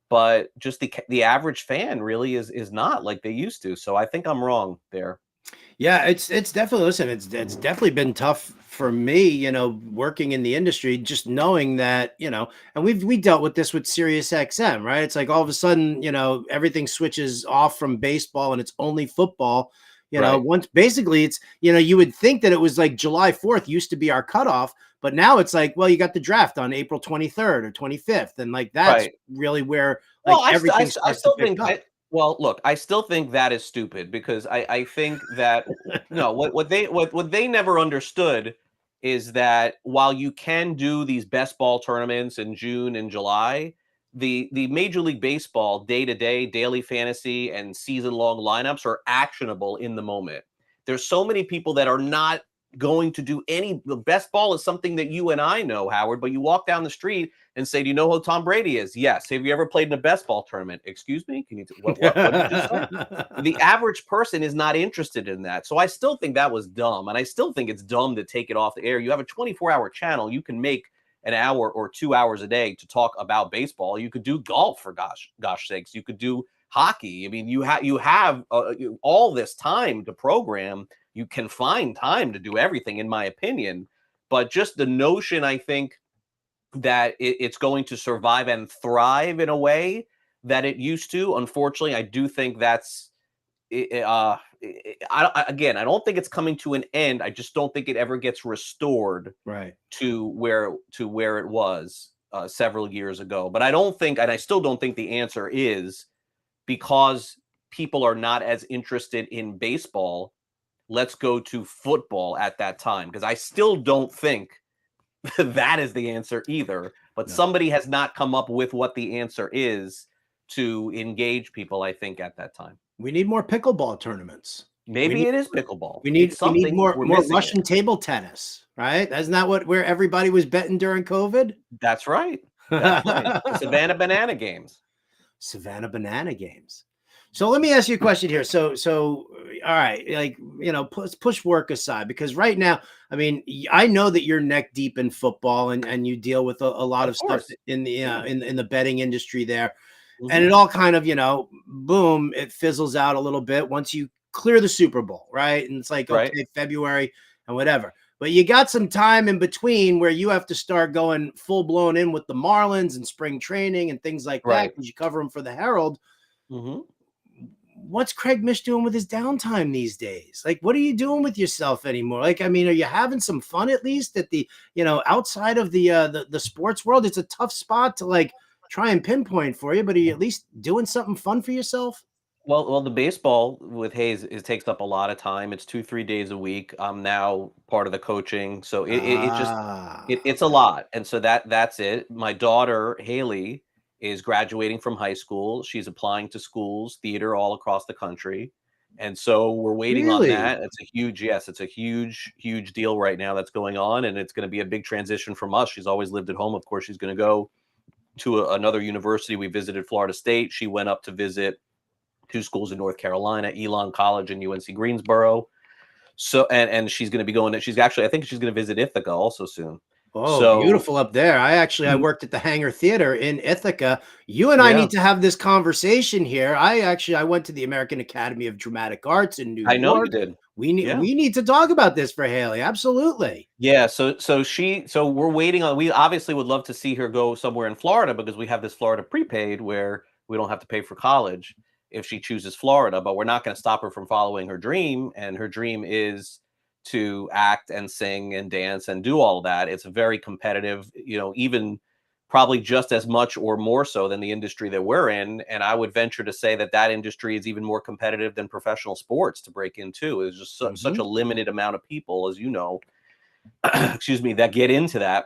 but just the average fan really is not like they used to. So I think I'm wrong there. Yeah, it's definitely, listen, it's definitely been tough for me, working in the industry, just knowing that, and we dealt with this with Sirius XM, right? It's like all of a sudden, everything switches off from baseball and it's only football. Right. Once basically it's, you would think that it was like July 4th used to be our cutoff, but now it's like, well, you got the draft on April 23rd or 25th. And like, that's Right. really where like Well, everything I starts to still pick think up. well, look, I still think that is stupid because I think that no, what they never understood is that while you can do these best ball tournaments in June and July, the Major League Baseball day-to-day, daily fantasy, and season-long lineups are actionable in the moment. There's so many people that are not going to do the best ball is something that you and I know, Howard, but you walk down the street and say, do you know who Tom Brady is? Yes. Have you ever played in a best ball tournament? Excuse me? Can you what did you just say? The average person is not interested in that. So I still think that was dumb. And I still think it's dumb to take it off the air. You have a 24-hour channel. You can make an hour or 2 hours a day to talk about baseball. You could do golf for gosh sakes. You could do hockey. I mean, you have all this time to program. You can find time to do everything, in my opinion. But just the notion, I think, that it's going to survive and thrive in a way that it used to. Unfortunately, I do think that's. I don't think it's coming to an end. I just don't think it ever gets restored Right. to where it was several years ago. But I don't think, and I still don't think the answer is because people are not as interested in baseball. Let's go to football at that time because I still don't think that is the answer either. But somebody has not come up with what the answer is to engage people, I think, at that time. We need more pickleball tournaments. Maybe it is pickleball. We need more missing Russian table tennis, right? Isn't that where everybody was betting during COVID? That's right. That's right. The Savannah Banana Games. Savannah Banana Games. So let me ask you a question here. So all right, like, push work aside, because right now, I mean, I know that you're neck deep in football and you deal with a lot of stuff in the in the betting industry there. And it all kind of, boom, it fizzles out a little bit once you clear the Super Bowl, right? And it's like, okay, February and whatever. But you got some time in between where you have to start going full blown in with the Marlins and spring training and things like that because you cover them for the Herald. What's Craig Mish doing with his downtime these days? Like, what are you doing with yourself anymore? Like, I mean, are you having some fun at least at the, outside of the sports world? It's a tough spot to like try and pinpoint for you, but are you at least doing something fun for yourself? Well, the baseball with Hayes takes up a lot of time. It's 2-3 days a week. I'm now part of the coaching, so it's a lot, and so that's it. My daughter Haley is graduating from high school. She's applying to schools, theater all across the country, and so we're waiting on that. It's a huge deal right now that's going on, and it's going to be a big transition from us. She's always lived at home. Of course, she's going to go to another university. We visited Florida State. She went up to visit 2 schools in North Carolina, Elon College and UNC Greensboro. So, and she's going to be going. I think she's going to visit Ithaca also soon. Oh, so beautiful up there. I worked at the Hangar Theater in Ithaca. You and I need to have this conversation here. I went to the American Academy of Dramatic Arts in New York. I know you did. We need to talk about this for Haley. Absolutely. Yeah. So we're waiting on. We obviously would love to see her go somewhere in Florida because we have this Florida prepaid where we don't have to pay for college if she chooses Florida, but we're not going to stop her from following her dream. And her dream is to act and sing and dance and do all that. It's very competitive, even probably just as much or more so than the industry that we're in. And I would venture to say that industry is even more competitive than professional sports to break into. It's just such a limited amount of people, as you know, excuse me, that get into that.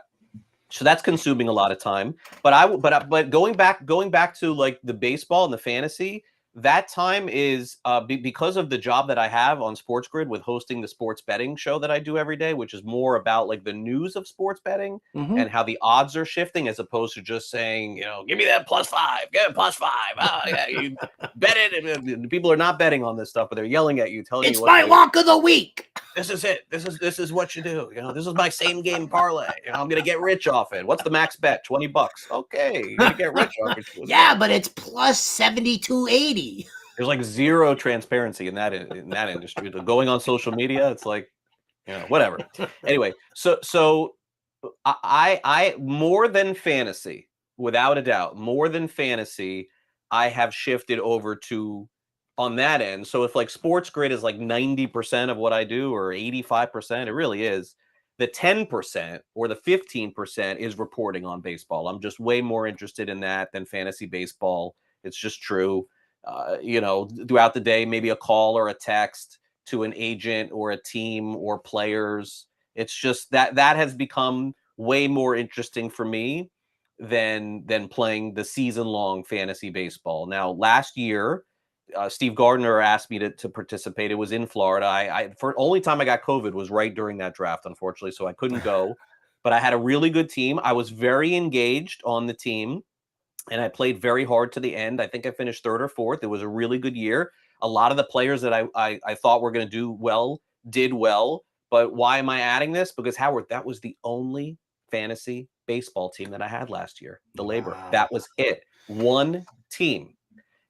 So that's consuming a lot of time. But going back to like the baseball and the fantasy, that time is because of the job that I have on Sports Grid with hosting the sports betting show that I do every day, which is more about like the news of sports betting and how the odds are shifting, as opposed to just saying, give me that +5, get it +5. Oh, yeah, you bet it. And people are not betting on this stuff, but they're yelling at you, telling you what my lock of the week. This is it. This is what you do. This is my same game parlay. I'm gonna get rich off it. What's the max bet? $20. Okay, you're gonna get rich off it. Yeah, but it's +7280. There's like zero transparency in that industry. Going on social media, it's like, whatever. Anyway, so I more than fantasy, without a doubt, more than fantasy, I have shifted over to on that end. So if like Sports Grid is like 90% of what I do, or 85%, it really is. The 10% or the 15% is reporting on baseball. I'm just way more interested in that than fantasy baseball. It's just true. Throughout the day, maybe a call or a text to an agent or a team or players. It's just that has become way more interesting for me than playing the season-long fantasy baseball. Now, last year, Steve Gardner asked me to participate. It was in Florida. I for only time I got COVID was right during that draft, unfortunately, so I couldn't go. But I had a really good team. I was very engaged on the team, and I played very hard to the end. I think I finished 3rd or 4th. It was a really good year. A lot of the players that I thought were going to do well did well. But why am I adding this? Because, Howard, that was the only fantasy baseball team that I had last year. The Labor. That was it. One team.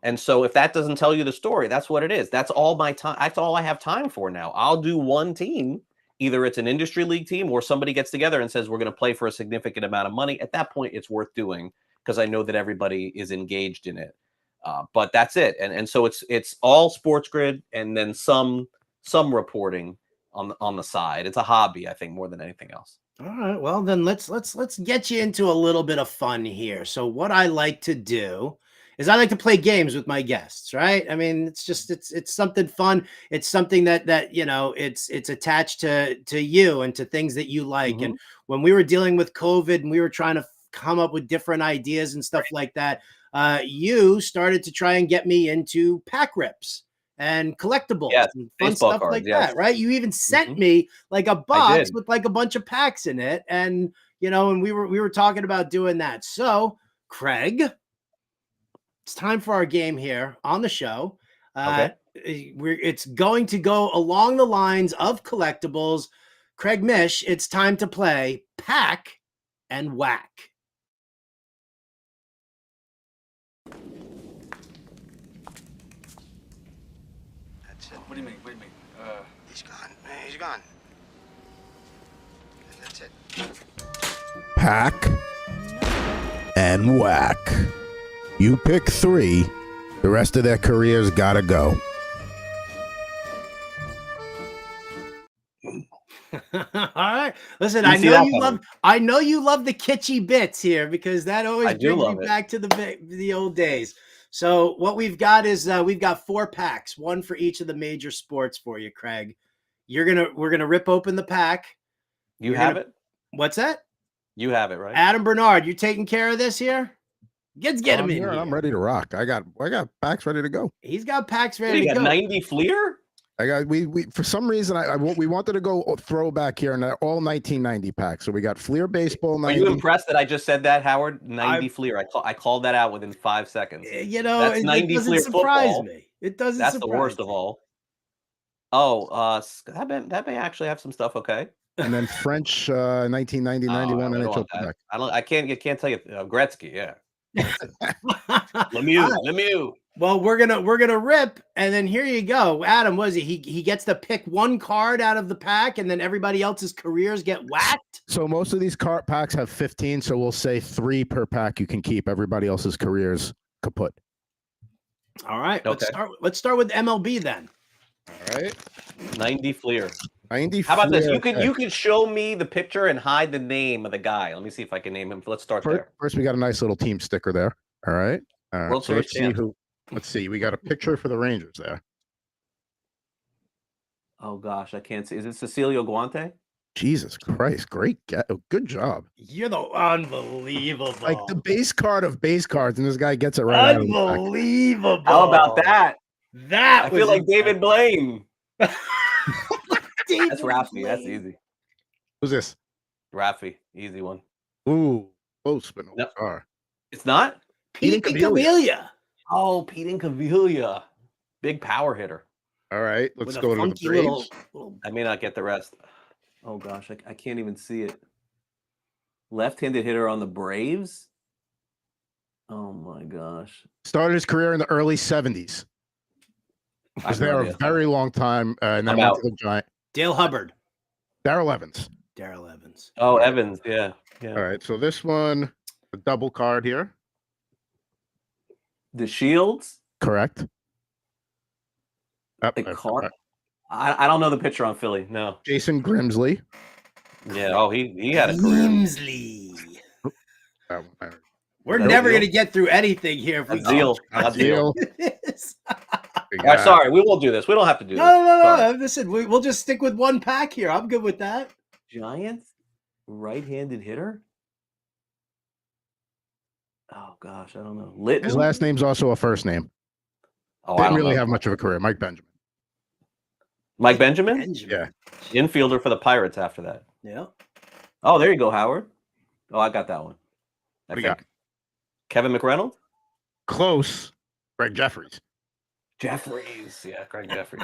And so if that doesn't tell you the story, that's what it is. That's all my time. That's all I have time for now. I'll do one team. Either it's an industry league team or somebody gets together and says, we're going to play for a significant amount of money. At that point, it's worth doing because I know that everybody is engaged in it. But that's it. And so it's all Sports Grid and then some reporting on the side. It's a hobby, I think, more than anything else. All right. Well, then let's get you into a little bit of fun here. So what I like to do is I like to play games with my guests, right? I mean, it's something fun. It's something that it's attached to you and to things that you like. And when we were dealing with COVID and we were trying to come up with different ideas and stuff like that, you started to try and get me into pack rips and collectibles and fun stuff cards, like that, right? You even sent me like a box with like a bunch of packs in it, and and we were talking about doing that. So, Craig, it's time for our game here on the show. It's going to go along the lines of collectibles. Craig Mish, it's time to play Pack and Whack. That's it. What do you mean? He's gone. He's gone. And that's it. Pack and Whack. You pick 3. The rest of their careers gotta go. All right. Listen, I know you love the kitschy bits here because that always brings me back to the old days. So what we've got is we've got 4 packs, one for each of the major sports for you, Craig. We're gonna rip open the pack. You have it? What's that? You have it, right? Adam Bernard, you taking care of this here? Let's get him in here. I'm ready to rock. I got packs ready to go. He's got packs ready to go. 90 Fleer? We for some reason we wanted to go throwback here and all 1990 packs. So we got Fleer baseball. 90. Are you impressed that I just said that, Howard? 90 Fleer. I called that out within 5 seconds. That's 90 Fleer surprise football. Me. It doesn't. That's the worst of all. Oh, that may actually have some stuff. Okay. And then French 1990, 91 NHL pack. I can't tell you Gretzky. Yeah. Lemieux. Well, we're gonna rip, and then here you go. Adam, was he gets to pick one card out of the pack, and then everybody else's careers get whacked. So most of these card packs have 15, so we'll say 3 per pack you can keep. Everybody else's careers kaput. All right, let's start with MLB then. All right, 90 Fleer. How about this? You can show me the picture and hide the name of the guy. Let me see if I can name him. Let's start there. First, we got a nice little team sticker there. All right. World So Series let's see champ. who. Let's see. We got a picture for the Rangers there. Oh gosh, I can't see. Is it Cecilio Guante? Jesus Christ! Great, good job. You're the unbelievable. Like the base card of base cards, and this guy gets it right out of the back. Unbelievable. How about that? That I feel like David Blaine. That's David Raffy. Blaine. That's easy. Who's this? Raffy, easy one. Ooh, close, but no Nope. star. It's not Pete Incaviglia. Oh, Pete Incaviglia, big power hitter. All right, let's With a go to the funky Braves. little- I may not get the rest. Oh gosh, I can't even see it. Left-handed hitter on the Braves. Oh my gosh. Started his career in the early 70s. I Was have no there a idea. very long time, and then I'm went out. to the Giant. Dale Hubbard. Darrell Evans. Darrell Evans. Oh, Evans, yeah. All right, so this one, a double card here. The Shields. Correct. The card. I don't know the picture on Philly. No. Jason Grimsley. Yeah. Oh, he had a career. Grimsley. That one, all right. We're That's never Zeal. going to get through anything here. If we That's Zeal. That's Zeal. This. We All right, got- sorry, we won't do this. We don't have to do this. No. Sorry. Listen, we'll just stick with one pack here. I'm good with that. Giants right-handed hitter. Oh gosh, I don't know. Litton. His last name's also a first name. Oh, I Didn't don't really know. have much of a career. Mike Benjamin. Mike Benjamin, Benjamin. Yeah. infielder for the Pirates. After that. Yeah. Oh, there you go, Howard. Oh, I got that one. I What do you think. got? Kevin McReynolds. Close. Greg Jeffries. Jeffries. Yeah, Greg Jeffries.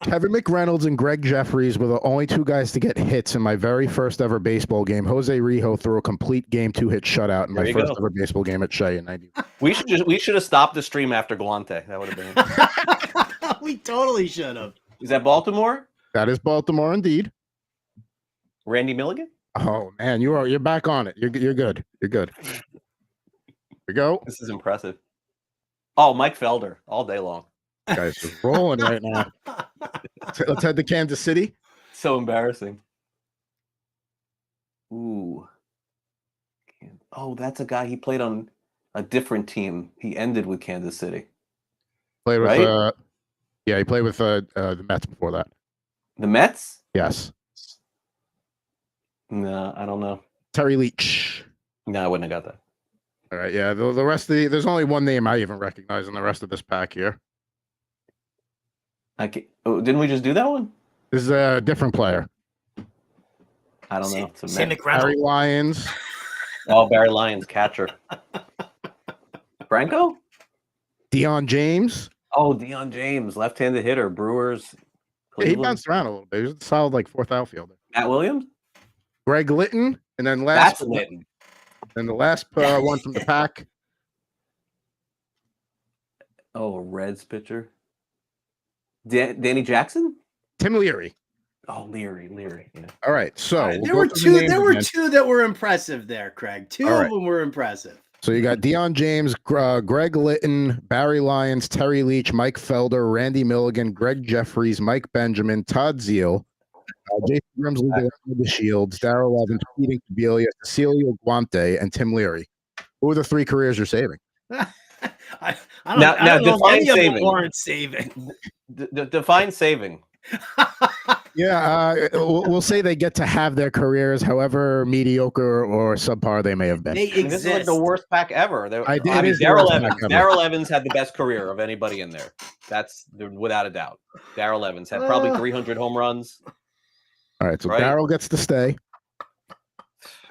Kevin McReynolds and Greg Jeffries were the only two guys to get hits in my very first ever baseball game. Jose Rijo threw a complete game 2-hit shutout in There my you first go. ever baseball game at Shea in 90. we should have stopped the stream after Guante. That would have been. We totally should have. Is that Baltimore? That is Baltimore indeed. Randy Milligan? Oh man, you're back on it. You're good. You're good. Here we go. This is impressive. Oh, Mike Felder all day long. Guys are rolling right now. Let's head to Kansas City. So embarrassing. Ooh. Oh, that's a guy. He played on a different team. He ended with Kansas City. Played with Right? he played with the Mets before that. The Mets? Yes. No, I don't know. Terry Leach. No, I wouldn't have got that. All right, yeah. The rest of there's only one name I even recognize in the rest of this pack here. Didn't we just do that one? This is a different player. I don't know. It's a Sam Met. Barry McReynolds. Lyons. Oh, Barry Lyons, catcher. Franco? Deion James. Oh, Deion James, left-handed hitter, Brewers. Yeah, he Cleveland. bounced around a little bit. He was a solid like fourth outfielder. Matt Williams? Greg Litton, and then That's Litton. and the last one from the pack. Oh, a Reds pitcher. Danny Jackson? Tim Leary. Oh, Leary. Yeah. All right, so we'll There go were through the names There were again. two that were impressive there, Craig. Two All of right. them were impressive. So you got Deion James, Greg Litton, Barry Lyons, Terry Leach, Mike Felder, Randy Milligan, Greg Jeffries, Mike Benjamin, Todd Zeal, Jason Grimsley, the Shields, Darrell Evans, Pete Incaviglia, Cecilio Guante, and Tim Leary. Who are the three careers you're saving? I don't Now know if define any of them saving. warrant saving. Define saving. Yeah, we'll say they get to have their careers, however mediocre or subpar they may have been. They I mean, this is like exist. the worst pack ever. It is the Darrell worst pack Evans. ever. Darrell Evans had the best career of anybody in there. That's without a doubt. Darrell Evans had probably 300 home runs. All right, so Right. Darrell gets to stay.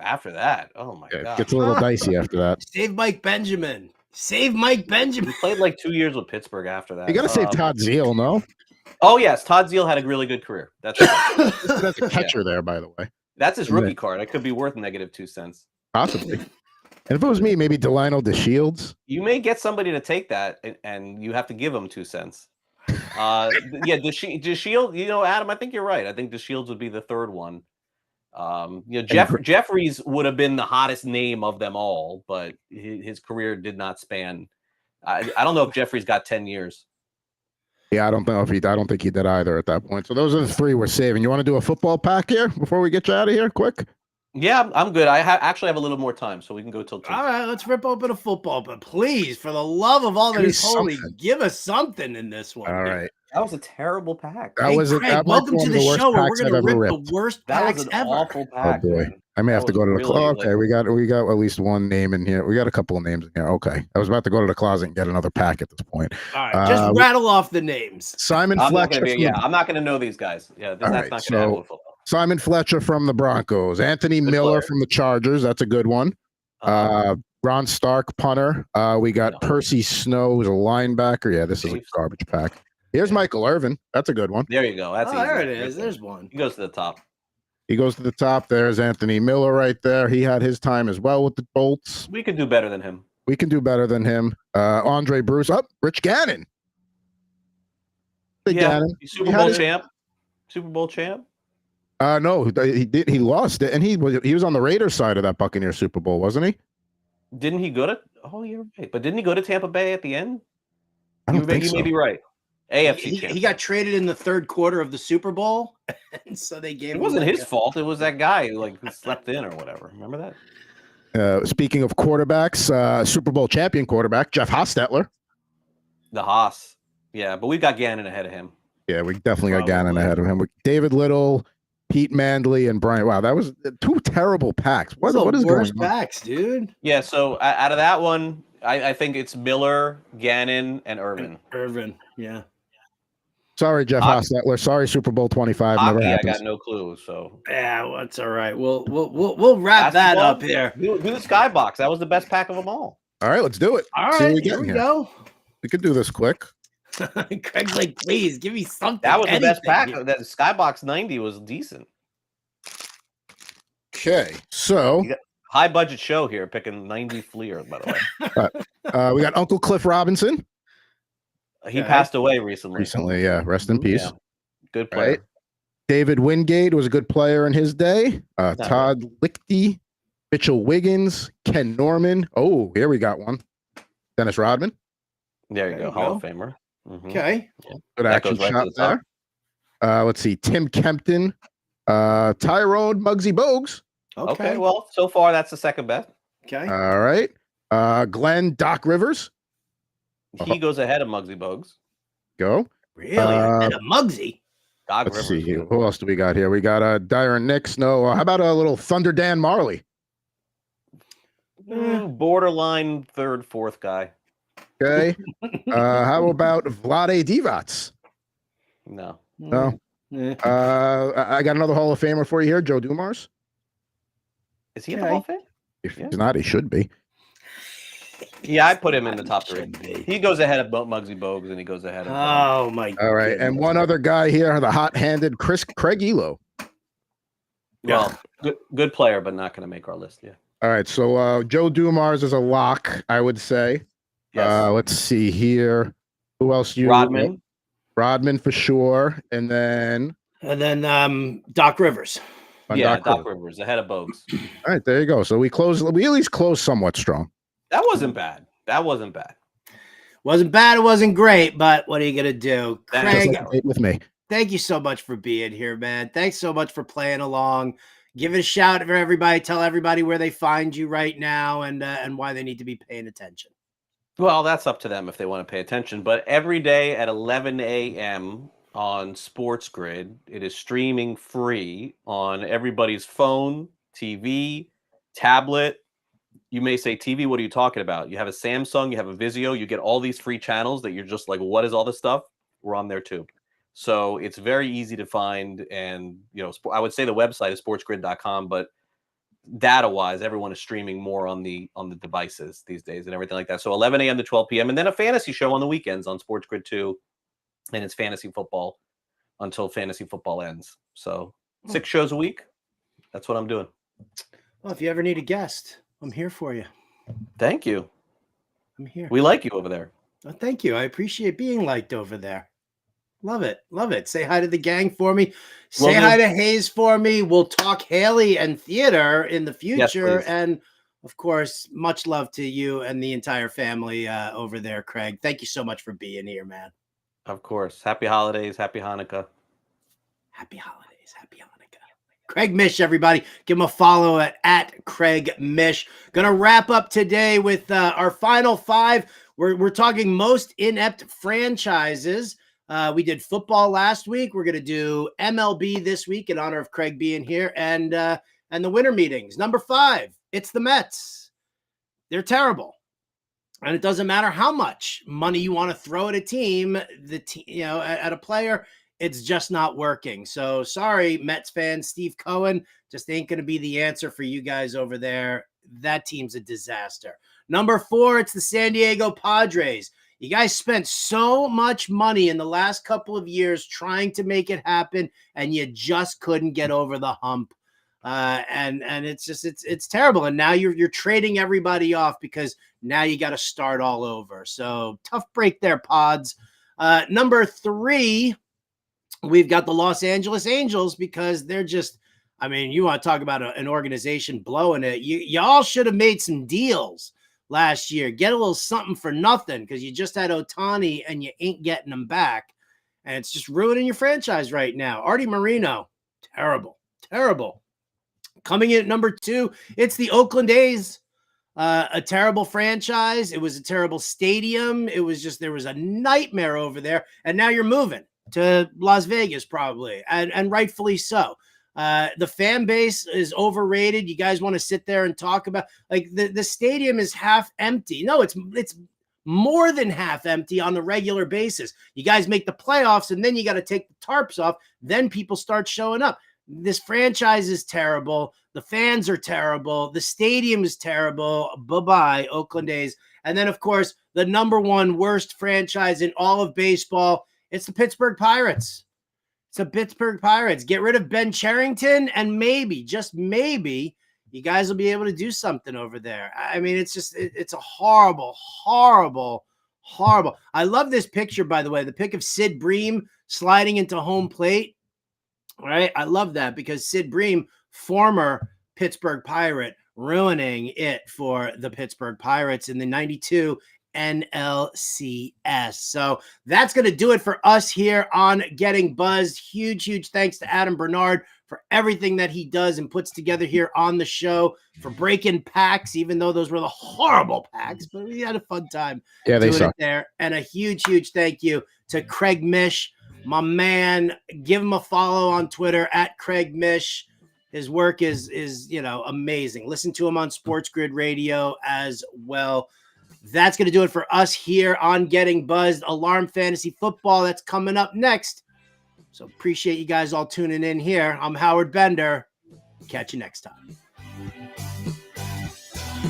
After that, oh my Yeah, it god, gets a little dicey after that. Save Mike Benjamin. Save Mike Benjamin. he played like 2 years with Pittsburgh after that. You got to save Todd Zeal, no? Oh yes, Todd Zeal had a really good career. That's right. That's a catcher there, by the way. That's his rookie card. It could be worth -2 cents. Possibly. And if it was me, maybe Delino DeShields. You may get somebody to take that, and you have to give them 2 cents. Yeah, DeShield. You know, Adam, I think you're right. I think DeShields would be the third one. Jeffries would have been the hottest name of them all, but his career did not span. I don't know if Jeffries got 10 years. Yeah, I don't know if I don't think he did either at that point. So those are the three we're saving. You want to do a football pack here before we get you out of here, quick? Yeah, I'm good. I actually have a little more time, so we can go till 2. All right, let's rip open a football. But please, for the love of all that Give is us holy, something. give us something in this one. All right. That was a terrible pack. That Hey, was Craig, that might be welcome one to of the the worst show where we're packs going I've to ever rip ripped. the worst That was packs an ever. awful Oh pack. boy, Man. I may have That to go was to the really, closet. Okay, like- we got at least one name in here. We got a couple of names in here. Okay, I was about to go to the closet and get another pack at this point. All right, just rattle off the names. Simon I'm not Fletcher. gonna be. Yeah, I'm not gonna know these guys. Yeah, All that's right, not gonna happen so with football. Simon Fletcher from the Broncos. Anthony Miller player. from the Chargers. That's a good one. Ron Stark, punter. We got Percy Snow, who's a linebacker. Yeah, this is a garbage pack. Here's Michael Irvin. That's a good one. There you go. That's easy. There it is. There's one. He goes to the top. He goes to the top. There's Anthony Miller right there. He had his time as well with the Bolts. We could do better than him. We can do better than him. Andre Bruce. Rich Gannon. Big Gannon. Super Bowl champ. Super Bowl champ. No, he did. He lost it, and he was on the Raiders side of that Buccaneer Super Bowl, wasn't he? Didn't he go to? Oh, you're right. But didn't he go to Tampa Bay at the end? I don't think you so. may be right. AFC He got traded in the third quarter of the Super Bowl, and so they gave. It wasn't his fault. It was that guy who slept in or whatever. Remember that? Speaking of quarterbacks, Super Bowl champion quarterback Jeff Hostetler. The Haas. Yeah, but we've got Gannon ahead of him. Yeah, we definitely got Gannon ahead of him. David Little, Pete Mandley, and Brian. Wow, that was two terrible packs. What is worst going on? packs, dude? Yeah, so out of that one, I think it's Miller, Gannon, and Irvin. Irvin, yeah. Sorry, Jeff Hostetler. Sorry, Super Bowl 25. Never I happens. got no clue. So yeah, well, that's all right. We'll wrap that up here. Do the skybox. That was the best pack of them all. All right, let's do it. All See right, what here we go. We could do this quick. Craig's like, please give me something. That was the best pack. Here. That Skybox 90 was decent. Okay, so high budget show here, picking 90 Fleer, by the way. We got Uncle Cliff Robinson. He passed away recently. Yeah. Rest in peace. Yeah. Good player. Right. David Wingate was a good player in his day. Todd Lichty, Mitchell Wiggins, Ken Norman. Oh, here we got one. Dennis Rodman. There you go. Hall of Famer. Mm-hmm. Okay. Yeah. Good action shot there. Let's see. Tim Kempton, Tyrone Muggsy Bogues. Okay. Well, so far that's the second best. Okay. All right. Glenn Doc Rivers. He goes ahead of Muggsy Bogues. Go. Really? Ahead of Muggsy? Doc Let's Rivers. see. Who else do we got here? We got Dyron Nix. No. How about a little Thunder Dan Marley? Borderline third, fourth guy. Okay. How about Vlade Divac? No. No. I got another Hall of Famer for you here, Joe Dumars. Is he in the Hall of Fame? If he's not, he should be. Yeah, I put him in the top 3. He goes ahead of Muggsy Bogues, and he goes ahead of. Oh my god! All right, and one other guy here, the hot-handed Craig Elo. Well, good player, but not going to make our list. Yeah. All right, so Joe Dumars is a lock, I would say. Yes. Let's see here. Who else? Rodman. Rodman for sure, and then Doc Rivers. Doc Rivers ahead of Bogues. All right, there you go. So we at least closed somewhat strong. That wasn't bad. Wasn't bad. It wasn't great, but what are you gonna do? Craig, with me. Thank you so much for being here, man. Thanks so much for playing along. Give it a shout for everybody. Tell everybody where they find you right now and why they need to be paying attention. Well, that's up to them if they want to pay attention. But every day at 11 a.m. on Sports Grid, it is streaming free on everybody's phone, TV, tablet. You may say, TV, what are you talking about? You have a Samsung, you have a Vizio, you get all these free channels that you're just like, what is all this stuff? We're on there too. So it's very easy to find. And, I would say the website is sportsgrid.com, but data-wise, everyone is streaming more on the devices these days and everything like that. So 11 a.m. to 12 p.m. And then a fantasy show on the weekends on Sports Grid 2. And it's fantasy football until fantasy football ends. So 6 shows a week. That's what I'm doing. Well, if you ever need a guest, I'm here for you. Thank you. I'm here. We like you over there. Oh, thank you. I appreciate being liked over there. Love it. Love it. Say hi to the gang for me. Say hi to Hayes for me. We'll talk Haley and theater in the future. Yes, and of course, much love to you and the entire family over there, Craig. Thank you so much for being here, man. Of course. Happy holidays. Happy Hanukkah. Happy holidays. Happy Hanukkah. Craig Mish, everybody. Give him a follow at Craig Mish. Going to wrap up today with our final five. We're talking most inept franchises. We did football last week. We're going to do MLB this week in honor of Craig being here, and the winter meetings. Number 5, it's the Mets. They're terrible. And it doesn't matter how much money you want to throw at a team, at a player, it's just not working. So sorry, Mets fans, Steve Cohen just ain't going to be the answer for you guys over there. That team's a disaster. Number 4, it's the San Diego Padres. You guys spent so much money in the last couple of years trying to make it happen, and you just couldn't get over the hump. And it's terrible. And now you're trading everybody off because now you got to start all over. So tough break there, Pods. Number 3, we've got the Los Angeles Angels because they're just, you want to talk about an organization blowing it. Y'all should have made some deals last year. Get a little something for nothing because you just had Ohtani and you ain't getting them back. And it's just ruining your franchise right now. Artie Moreno, terrible. Coming in at number 2, it's the Oakland A's. A terrible franchise. It was a terrible stadium. It was just, there was a nightmare over there. And now you're moving to Las Vegas probably, and rightfully so. The fan base is overrated. You guys want to sit there and talk about, like, the stadium is half empty. No, it's more than half empty on the regular basis. You guys make the playoffs and then you got to take the tarps off. Then people start showing up. This franchise is terrible. The fans are terrible. The stadium is terrible. Bye-bye, Oakland A's. And then, of course, the number 1 worst franchise in all of baseball, it's the Pittsburgh Pirates. It's the Pittsburgh Pirates. Get rid of Ben Cherington, and maybe, just maybe, you guys will be able to do something over there. It's a horrible. I love this picture, by the way, the pic of Sid Bream sliding into home plate. All right, I love that because Sid Bream, former Pittsburgh Pirate, ruining it for the Pittsburgh Pirates in the 92 NLCS. So that's going to do it for us here on Getting Buzzed. Huge thanks to Adam Bernard for everything that he does and puts together here on the show, for breaking packs, even though those were the horrible packs, but we had a fun time doing it there. And a huge thank you to Craig Mish, my man. Give him a follow on Twitter at Craig Mish. His work is amazing. Listen to him on Sports Grid Radio as well. That's going to do it for us here on Getting Buzzed. Alarm Fantasy Football, that's coming up next. So appreciate you guys all tuning in here. I'm Howard Bender. Catch you next time.